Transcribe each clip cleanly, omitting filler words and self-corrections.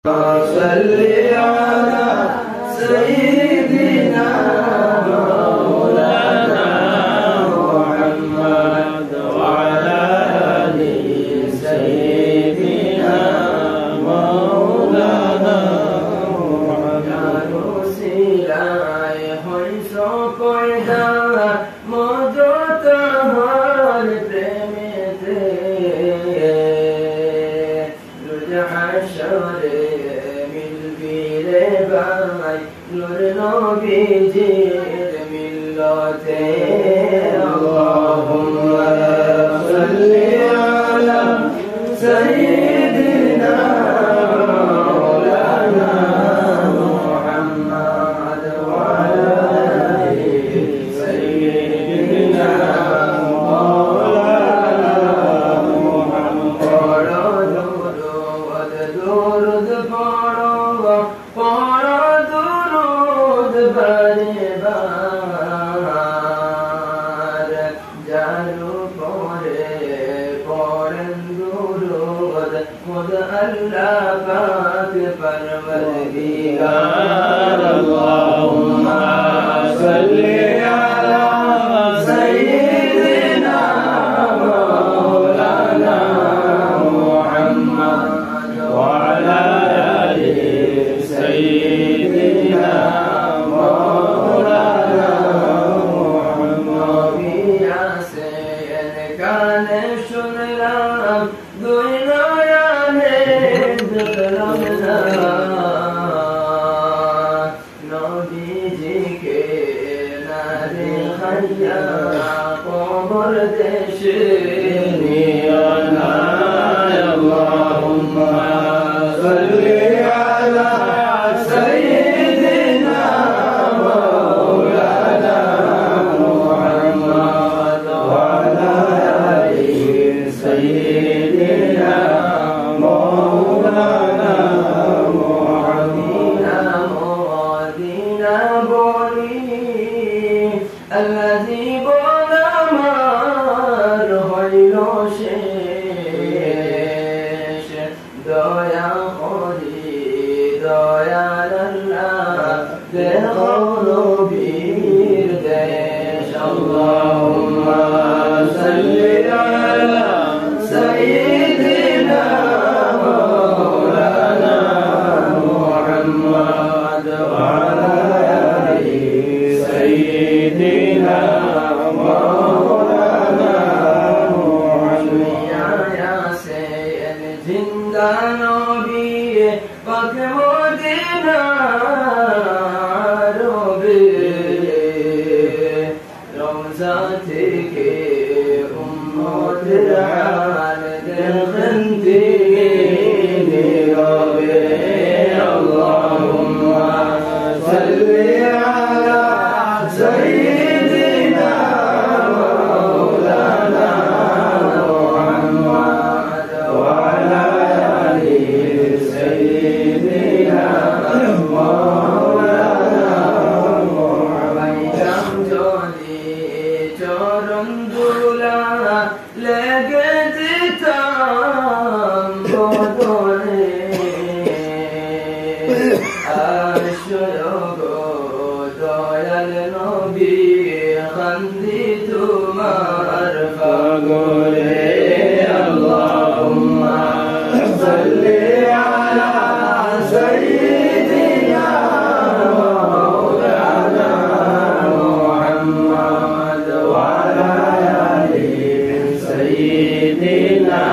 صل على سيدنا مولانا محمد وعلى آل سيدنا مولانا محمد وسيلة حيث قيدا مدت هر প্রেমেতে حشر نور نبيجير ملته اللهم صل على سيدنا مولانا محمد وعلى آل سيدنا مولانا محمد درود বারে বার জারু পরে পড়েন দুরুদ মুদ আল্লাহ পাক পরওয়ারদিগার আল্লাহুম্মা সাল্লি আলা সাইয়্যিদিনা মাওলানা মুহাম্মদ ওয়া আলা আলি সাইয়্যিদিনা الذي بولمار হইল শেষ দয়া করি দয়াল আল্লাহ দেখো নবীর দেশ আল্লাহুম্মা সাল্লি আলা সাইয়্যিদিনা মাওলানা মুহাম্মদ ওয়া আলা আলি سيدنا مولانا محمد يا سيد زندہ نبی پاک مدینہ ربی روضہ থেকে উম্মতের হাল দেখেন তিনি নীরবে আল্লাহুম্মা সাল্লি আলা سيدنا مولانا محمد وعلى آل سيدنا مولانا محمد جمجولي চরণ দুলা লেগে দিতাম বদনে আশরগ দয়াল নবী খান্দি তোমার পাগলে আল্লাহুম্মা সাল্লি আলা সাইয়্যিদিনা মাওলানা মুহাম্মদ ওয়া আলা আলি সাইয়্যিদিনা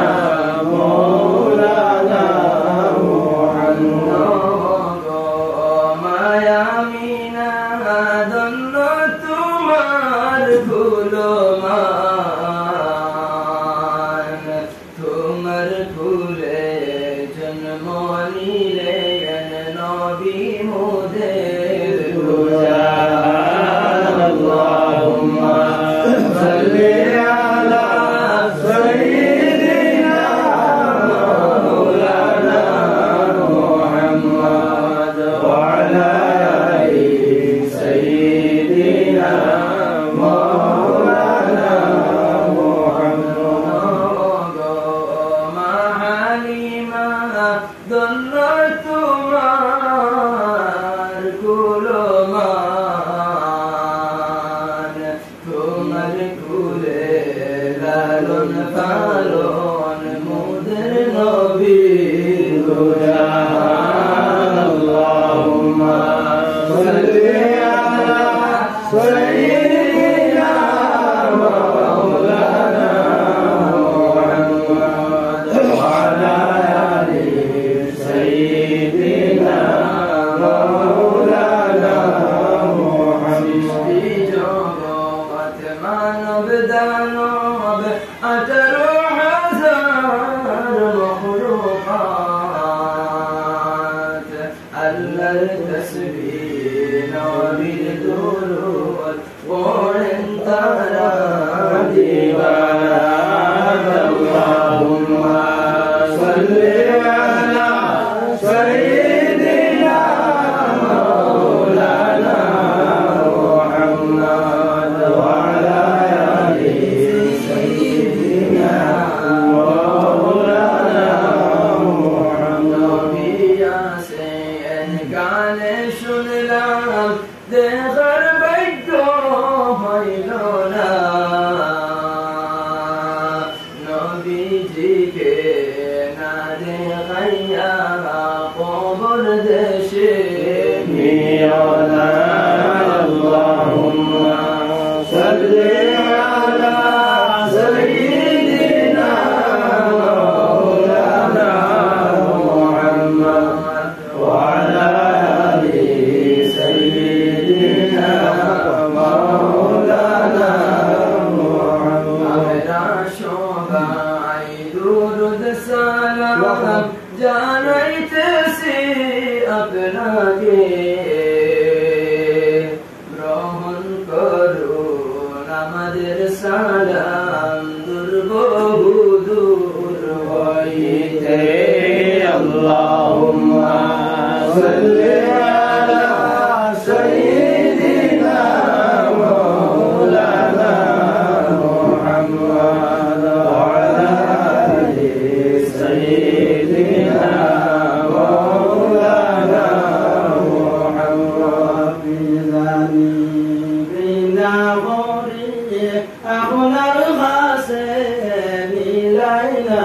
মাওলানা মুহাম্মদ মায়ামিনা দন্ন তোমার ফুলমান তোমার ফুলে জন্ম নিলেন নবী মোদের গুজার আল্লাহুম্মা সাল্লি আলা সাইয়্যিদিনা মাওলানা মুহাম্মদ ওয়া আলা আলি সাইয়্যিদিনা مولانا محمد ما حليما ضل তোমার কুলমান তোমার কুলে লালন পালন মোদের নবী গুজান আল্লাহুম্মা সাল্লি আলা সাইয়্যিদিনা মাওলানা মুহাম্মদ ওয়া আলা আলি সাইয়্যিদিনা মাওলানা মুহাম্মদ জগত মানব দানব 18,000 মখলুকাত আল্লাহর তাসবিহ নবীর দুরূদ পড়েন তারা দিওয়ানা আল্লাহুম্মা সাল্লি আলা সাইয়্যিদিনা মাওলানা মুহাম্মদ ওয়া আলা আলি সাইয়্যিদিনা মাওলানা মুহাম্মদ নবিয়াসেন গানে শুনলাম দেখার ভাগ্য হইল না নবীজিকে না দেখাইয়া কবর দেশে নিও না আল্লাহুম্মা সাল্লি আলা সাইয়্যিদিনা মাওলানা মুহাম্মদ ওয়া আলা আলি সাইয়্যিদিনা মাওলানা মুহাম্মদ আমরা সবাই দুরূদ সালাম জানাইতেছি আপনাকে গ্রহণ করুন আমাদের সালাম দুর্বহু দূর হইতে আল্লাহুম্মা সাল্লি আলা সাইয়্যিদিনা মাওলানা মুহাম্মদ ওয়া আলা আলি সাইয়্যিদিনা মাওলানা মুহাম্মদ বিজানি বিনা গরিয়ে আপনার কাছে মিলাই না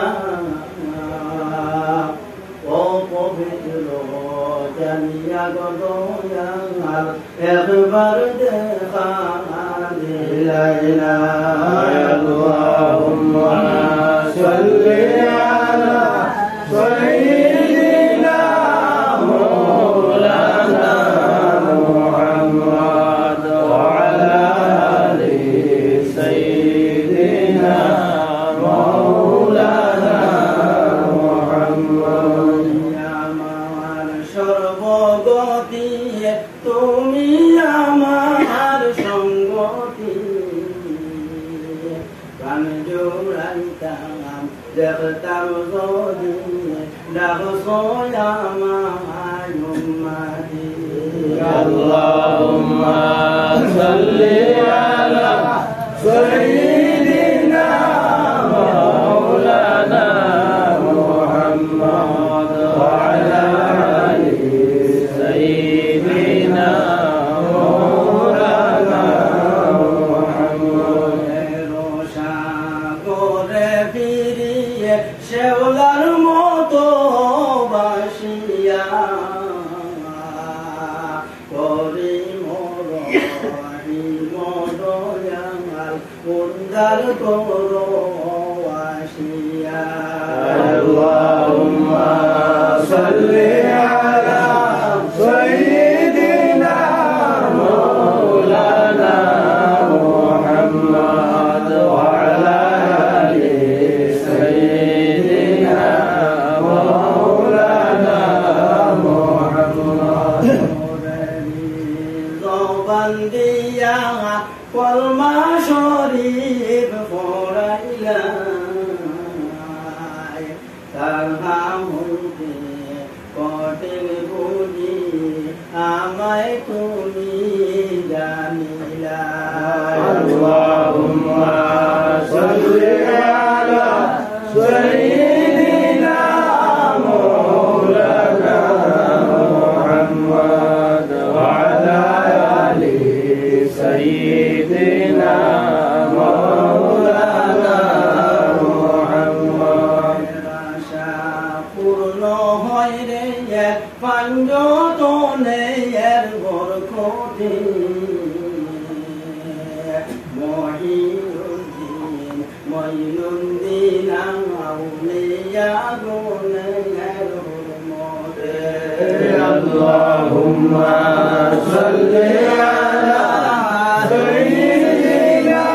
ও পবিত্র জানিয়া গদয়াল একবার দেখা দিলাই না আল্লাহুম্মা সাল্লি আলা সাইয়্যিদিনা মাওলানা মুহাম্মদ ওয়া আলা আলি সাইয়্যিদিনা মাওলানা মুহাম্মদ আমার সর্বগতি তুমি আমার সঙ্গতি প্রাণ জোড়াইতাম দেখতাম যদি ডাকছো আমার উম্মতি আল্লাহুম্মা সাল্লি আলা সাইয়্যিদিনা মাওলানা মুহাম্মদ ওয়া আলা আলি সাইয়্যিদিনা মাওলানা মুহাম্মদ রোশাগরে ফিরিয়ে শেওলার মতো বাসিয়া করি মরহিমদয়াল উদ্ধার করো আসিয়া আল্লাহুম্মা সাল্লি আলা সাইয়্যিদিনা মাওলানা মুহাম্মদ ওয়া আলা আলি সাইয়্যিদিনা মাওলানা মুহাম্মদ জবান্দিয়া কলমা শরীফ পড়াইলা তার নাম হইতে কঠিন বুঝি আমায় তুমি জানিলা আল্লাহুম্মা সাল্লি আলা সাইয়্যিদিনা মাওলানা পাঞ্জতনের বরকতে মহিনুদ্দিন মঈনুদ্দিন আউলিয়া গুণের হুরমতে আল্লাহুম্মা সাল্লি আলা সাইয়্যিদিনা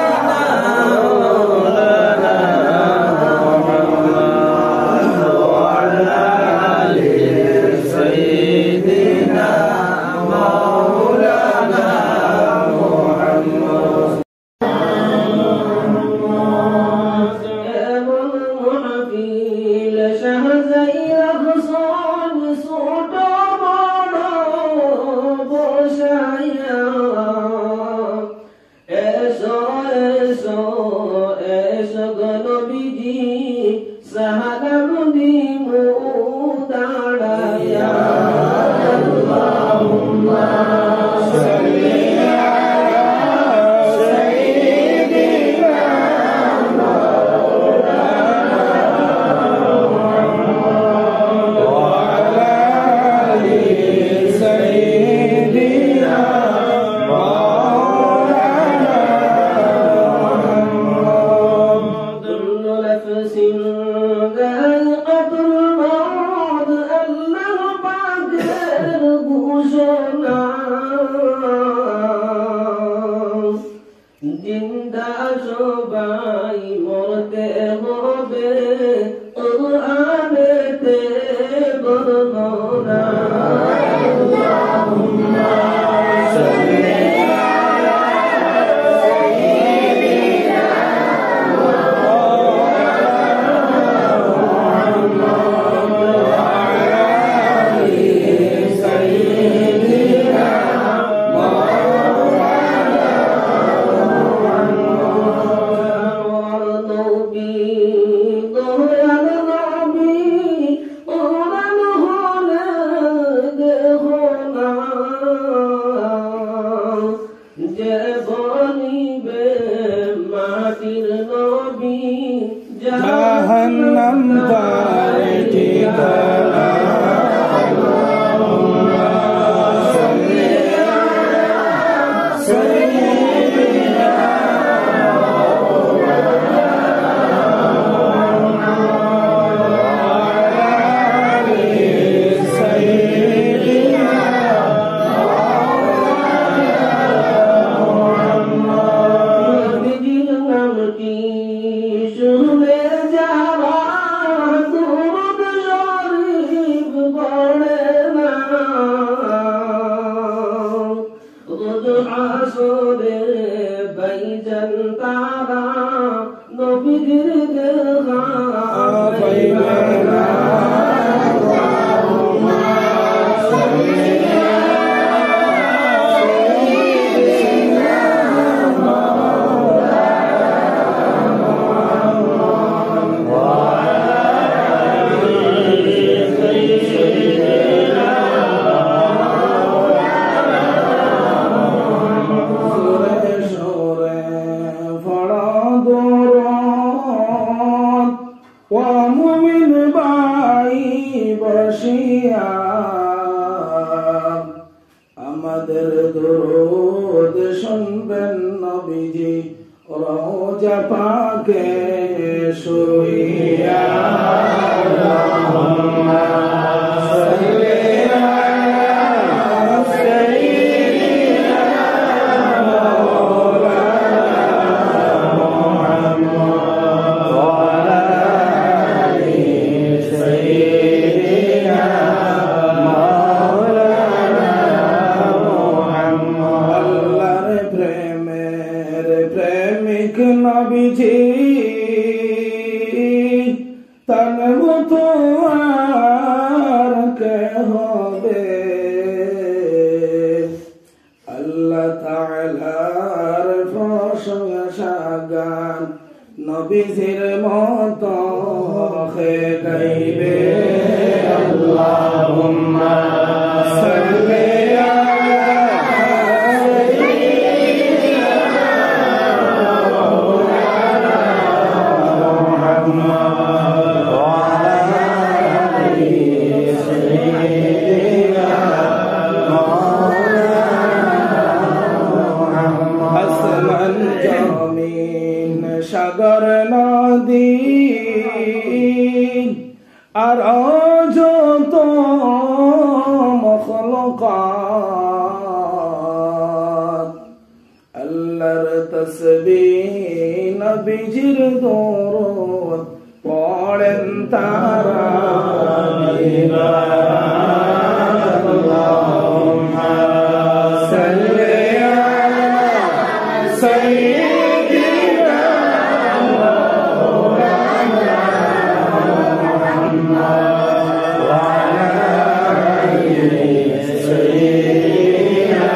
বরকত আল্লাহর তসবিহ নবীজির দরুদ পড়েন তারা আল্লাহুম্মা সাল্লি আলা সাইয়্যিদিনা মাওলানা মুহাম্মদ ওয়া আলা আলি সাইয়্যিদিনা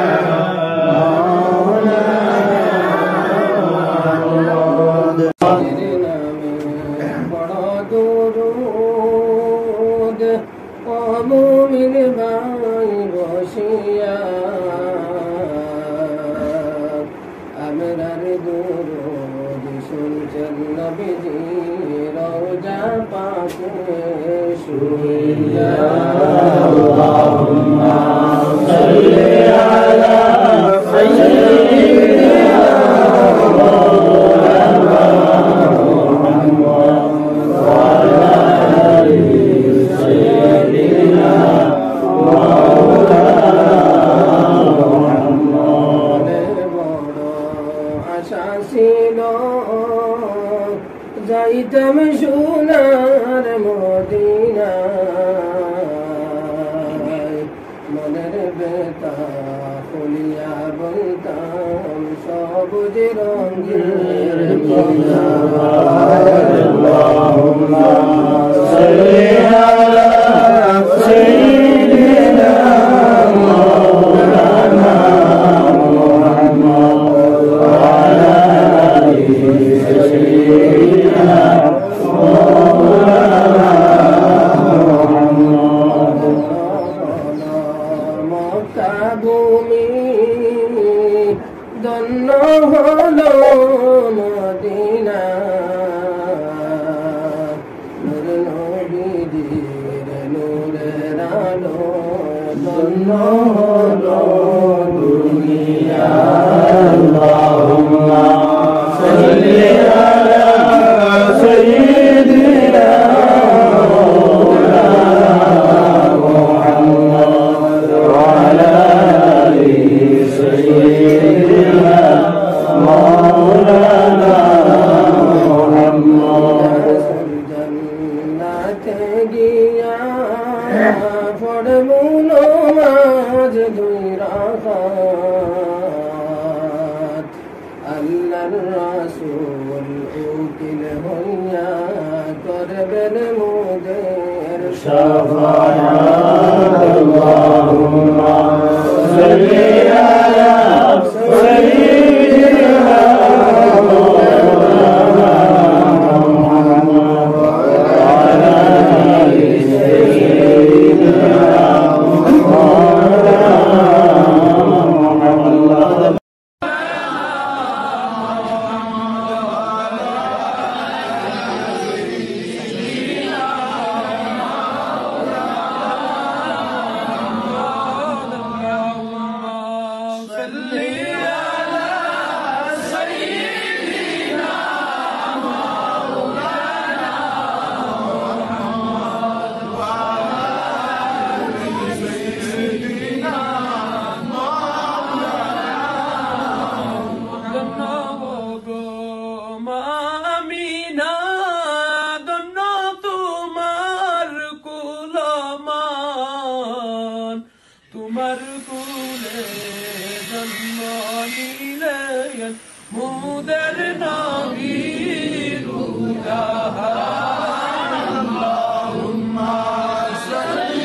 মুমিন ভাই বসিয়া আমরার দুরুদ শুনছেন নবীজি রওজা পাকে শুইয়া আল্লাহুম্মা সাল্লি আলা সাইয়্যিদিনা মাওলানা মুহাম্মদ ওয়া আলা আলি সাইয়্যিদিনা মাওলানা মুহাম্মদ বড় আশা ছিল যাইতাম সোনার মদিনায় মনের বেতা খুলিয়া বলতাম সবুজ রঙের আল্লাহুম্মা সাল্লি আলা সাইয়্যিদিনা মাওলানা মুহাম্মদ ওয়া আলা আলি সাইয়্যিদিনা মাওলানা মুহাম্মদ মক্কা ভূমি ধন্য হলো মদিনা নূর নবীজির নূরের আলো ধন্য হলো দুনিয়া আল্লাহুম্মা সাল্লি আলা সাইয়্যিদিনা মাওলানা মুহাম্মদ ওয়া আলা আলি সাইয়্যিদিনা মাওলানা মুহাম্মদ জান্নাতে গিয়া পড়বো নামাজ দুই রাকাত আল্লাহর রাসূল উকিল হইয়া করবেন মোদের শাফাআত আল্লাহুম্মা সাল্লি আলা সাইয়্যিদিনা মাওলানা মুহাম্মদ ওয়া আলা আলি সাইয়্যিদিনা মাওলানা মুহাম্মদ তোমার কুলে জন্ম নিলেন মুদের নবী রুদাহান আল্লাহুম্মা সাল্লি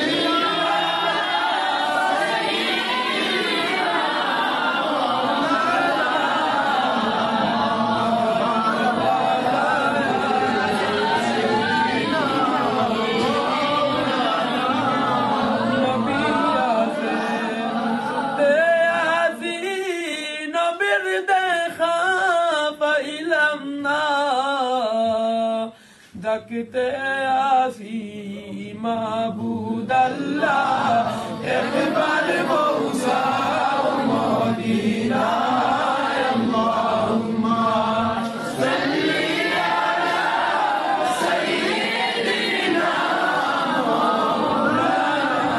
ডাকতে আসি মাবুদ আল্লাহ একবার পৌঁছাও মদিনায় আল্লাহুম্মা সাল্লি আলা সাইয়্যিদিনা মাওলানা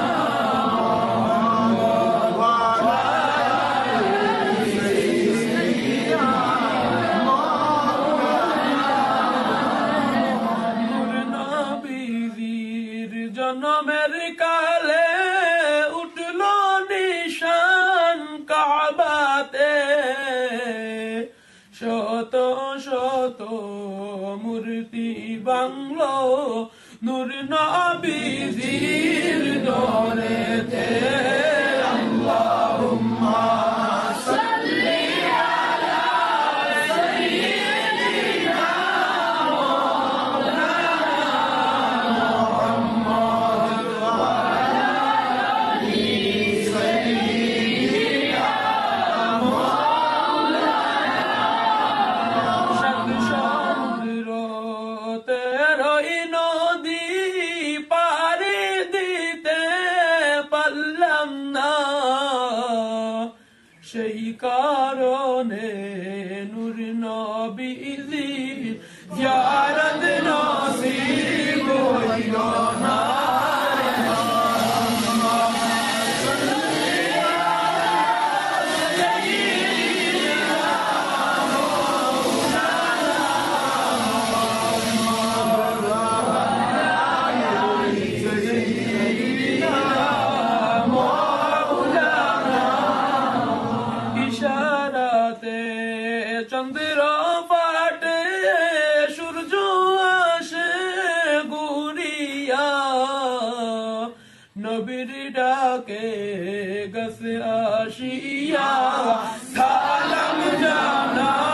বাংলো নূর নবীজির নূরেতে আল্লাহুম্মা সাল্লি আলা সাইয়্যিদিনা মুহাম্মদ ওয়া আলা আলি সাইয়্যিদিনা সেই কারণে নূর নবীজির জিয়ারত নসিব হইল না চন্দ্র পাটে সূর্য আসে গুরিয়া নবীর ডাকে গছে আসিয়া সালাম জানা